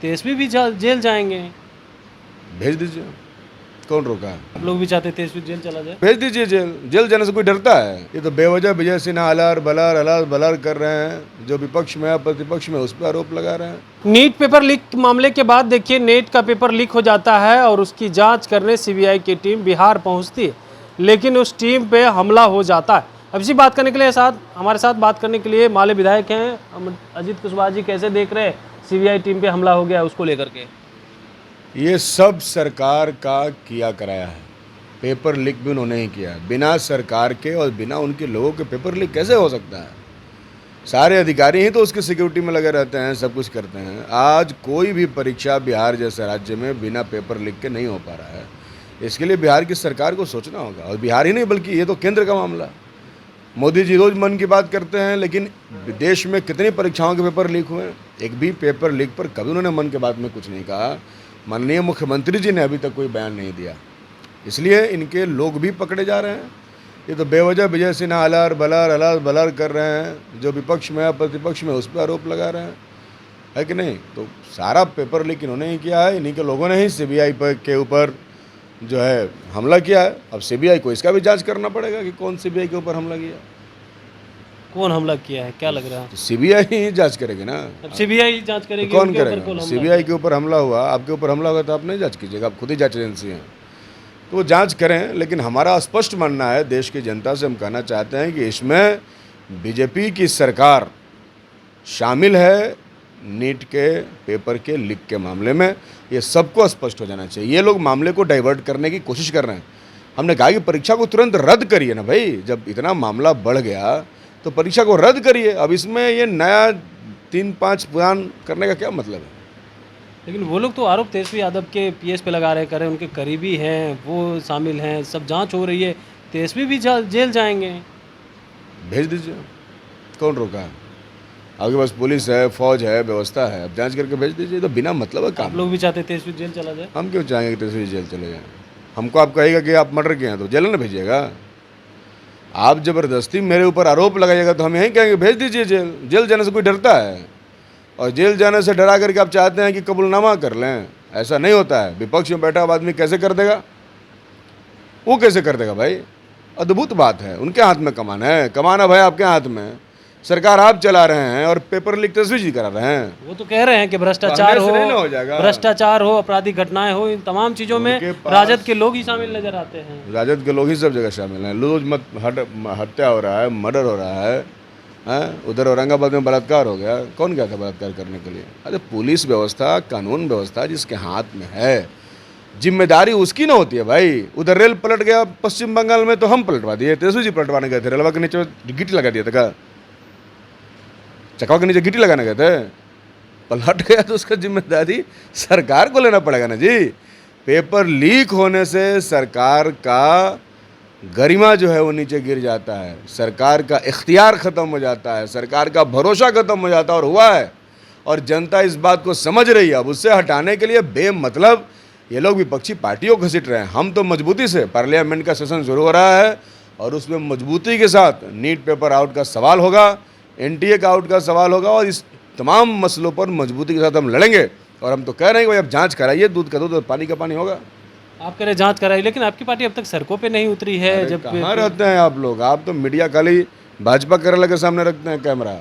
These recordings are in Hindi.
तेजस्वी भी जेल जाएंगे। भेज दीजिए, कौन रोका है? आप लोग भी चाहते तेजस्वी जेल चला जाए? भेज दीजिए जेल। जेल जाने से कोई डरता है? ये तो बेवजह विजय सिन्हा अलार बलार अलार बलार कर रहे हैं। जो विपक्ष में है प्रतिपक्ष में उस पर आरोप लगा रहे हैं। नीट पेपर लीक मामले के बाद देखिए, नेट का पेपर लीक हो जाता है और उसकी जांच करने सीबीआई की टीम बिहार पहुंचती है, लेकिन उस टीम पे हमला हो जाता है। अब इसी बात करने के लिए हमारे साथ बात करने के लिए माले विधायक हैं अजीत कुशवाहा जी। कैसे देख रहे हैं सीबीआई टीम पे हमला हो गया उसको लेकर के? ये सब सरकार का किया कराया है। पेपर लीक भी उन्होंने ही किया है। बिना सरकार के और बिना उनके लोगों के पेपर लीक कैसे हो सकता है? सारे अधिकारी ही तो उसकी सिक्योरिटी में लगे रहते हैं, सब कुछ करते हैं। आज कोई भी परीक्षा बिहार जैसे राज्य में बिना पेपर लीक के नहीं हो पा रहा है। इसके लिए बिहार की सरकार को सोचना होगा। और बिहार ही नहीं बल्कि ये तो केंद्र का मामला। मोदी जी रोज़ मन की बात करते हैं, लेकिन देश में कितनी परीक्षाओं के पेपर लीक हुए हैं? एक भी पेपर लीक पर कभी उन्होंने मन की बात में कुछ नहीं कहा। माननीय मुख्यमंत्री जी ने अभी तक कोई बयान नहीं दिया, इसलिए इनके लोग भी पकड़े जा रहे हैं। ये तो बेवजह विजय सिन्हा अलार बलार कर रहे हैं। जो विपक्ष में है प्रतिपक्ष में उस पर आरोप लगा रहे हैं, है कि नहीं? तो सारा पेपर लीक इन्होंने ही किया है। इन्हीं के लोगों ने ही सीबीआई के ऊपर जो है हमला किया है। अब सीबीआई को इसका भी जांच करना पड़ेगा कि कौन सीबीआई के ऊपर हमला किया, कौन हमला किया है, क्या लग रहा है? तो सीबीआई ही जांच करेगी ना। अब सीबीआई जांच करेगी, तो कौन उनके ऊपर करेगा? कौन हमला सीबीआई के ऊपर हमला हुआ, आपके ऊपर हमला हुआ तो आप नहीं जांच कीजिएगा, आप खुद ही जांच एजेंसी हैं, तो वो जांच करें। लेकिन हमारा स्पष्ट मानना है, देश की जनता से हम कहना चाहते हैं कि इसमें बीजेपी की सरकार शामिल है नीट के पेपर के लीक के मामले में। ये सबको स्पष्ट हो जाना चाहिए। ये लोग मामले को डाइवर्ट करने की कोशिश कर रहे हैं। हमने कहा कि परीक्षा को तुरंत रद्द करिए ना भाई। जब इतना मामला बढ़ गया तो परीक्षा को रद्द करिए। अब इसमें ये नया 3-5 बयान करने का क्या मतलब है? लेकिन वो लोग तो आरोप तेजस्वी यादव के पीएस पे लगा रहे, करें उनके करीबी हैं, वो शामिल हैं, सब जांच हो रही है, तेजस्वी भी जेल जाएंगे। भेज दीजिए, कौन रोका है? आपके पास पुलिस है, फौज है, व्यवस्था है, अब जांच करके भेज दीजिए। तो बिना मतलब है काम। आप लोग भी चाहते तेजस्वी जेल चला जाए? हम क्यों चाहेंगे कि तेजस्वी जेल चले जाएं? हमको आप कहेगा कि आप मर्डर किए हैं तो जेल ना भेजिएगा। आप ज़बरदस्ती मेरे ऊपर आरोप लगाइएगा तो हम यही कहेंगे भेज दीजिए जेल। जेल जाने से कोई डरता है? और जेल जाने से डरा करके आप चाहते हैं कि कबूलनामा कर लें? ऐसा नहीं होता है। विपक्ष में बैठा हुआ आदमी कैसे कर देगा? वो कैसे कर देगा भाई? अद्भुत बात है। उनके हाथ में कमान है, कमान है भाई आपके हाथ में। सरकार आप चला रहे हैं और पेपर लीक तेजस्वी जी करा रहे हैं। वो तो कह रहे हैं कि भ्रष्टाचार तो नहीं ना हो जाएगा। भ्रष्टाचार हो, आपराधिक घटनाएं हो, इन तमाम चीजों में राजद के लोग ही शामिल नजर आते हैं। राजद के लोग ही सब जगह शामिल हैं। लूज मत हत्या हो रहा है, मर्डर हो रहा है, हैं? उधर औरंगाबाद में बलात्कार हो गया। कौन गया था बलात्कार करने के लिए? अरे पुलिस व्यवस्था, कानून व्यवस्था जिसके हाथ में है, जिम्मेदारी उसकी ना होती है भाई। उधर रेल पलट गया पश्चिम बंगाल में तो हम पलटवा दिए, तेजस्वी जी पलटवाने गए थे। रेलवा के नीचे गिट्टी लगा दिया था क्या? चकवा के नीचे गिट्टी लगाने गए थे, पलट गया तो उसका जिम्मेदारी सरकार को लेना पड़ेगा ना जी। पेपर लीक होने से सरकार का गरिमा जो है वो नीचे गिर जाता है, सरकार का इख्तियार ख़त्म हो जाता है, सरकार का भरोसा ख़त्म हो जाता है। और हुआ है, और जनता इस बात को समझ रही है। अब उससे हटाने के लिए बेमतलब ये लोग विपक्षी पार्टियों को घसीट रहे हैं। हम तो मजबूती से, पार्लियामेंट का सेशन शुरू हो रहा है और उसमें मजबूती के साथ नीट पेपर आउट का सवाल होगा, एनटीए का आउट का सवाल होगा, और इस तमाम मसलों पर मजबूती के साथ हम लड़ेंगे। और हम तो कह रहे हैं कि भाई अब जांच कराइए, दूध का दूध और पानी का पानी होगा। आप कह रहे जांच कराइए, लेकिन आपकी पार्टी अब तक सड़कों पे नहीं उतरी है। जब कहाँ रहते हैं आप लोग? आप तो मीडिया खाली भाजपा केरला के सामने रखते हैं कैमरा।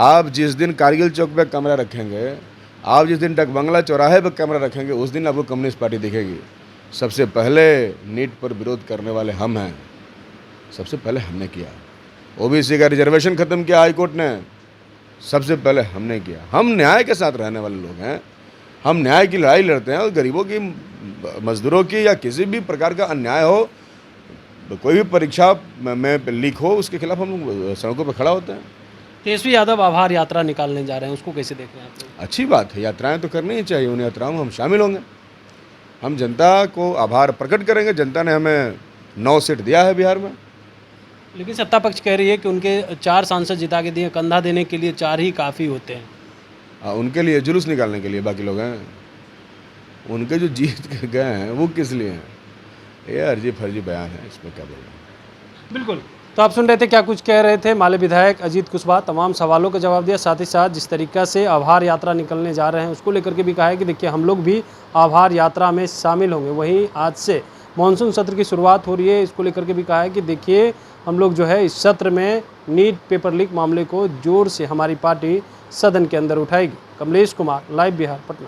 आप जिस दिन कारगिल चौक पे कैमरा रखेंगे, आप जिस दिन डकबंगला चौराहे पर कैमरा रखेंगे, उस दिन आपको कम्युनिस्ट पार्टी दिखेगी। सबसे पहले नीट पर विरोध करने वाले हम हैं। सबसे पहले हमने किया। ओबीसी का रिजर्वेशन ख़त्म किया हाई कोर्ट ने, सबसे पहले हमने किया। हम न्याय के साथ रहने वाले लोग हैं। हम न्याय की लड़ाई लड़ते हैं। और गरीबों की, मजदूरों की, या किसी भी प्रकार का अन्याय हो, कोई भी परीक्षा में लीक हो, उसके खिलाफ हम लोग सड़कों पर खड़ा होते हैं। तेजस्वी यादव आभार यात्रा निकालने जा रहे हैं, उसको कैसे देख रहे हैं आप लोग? अच्छी बात है, यात्राएं तो करनी ही चाहिए। उन यात्राओं में हम शामिल होंगे। हम जनता को आभार प्रकट करेंगे। जनता ने हमें 9 सीट दिया है बिहार में। लेकिन सत्ता पक्ष कह रही है कि उनके 4 सांसद जिता के दिए, कंधा देने के लिए 4 ही काफ़ी होते हैं। उनके लिए जुलूस निकालने के लिए बाकी लोग हैं। उनके जो जीत के गए हैं वो किस लिए हैं? ये अर्जी फर्जी बयान है, इसमें क्या बोलना। बिल्कुल। तो आप सुन रहे थे क्या कुछ कह रहे थे माले विधायक अजीत कुशवाहा। तमाम सवालों का जवाब दिया, साथ ही साथ जिस तरीक़ा से आभार यात्रा निकलने जा रहे हैं उसको लेकर के भी कहा है कि देखिए हम लोग भी आभार यात्रा में शामिल होंगे। वहीं आज से मानसून सत्र की शुरुआत हो रही है, इसको लेकर के भी कहा है कि देखिए हम लोग जो है इस सत्र में नीट पेपर लीक मामले को जोर से हमारी पार्टी सदन के अंदर उठाएगी। कमलेश कुमार, लाइव बिहार, पटना।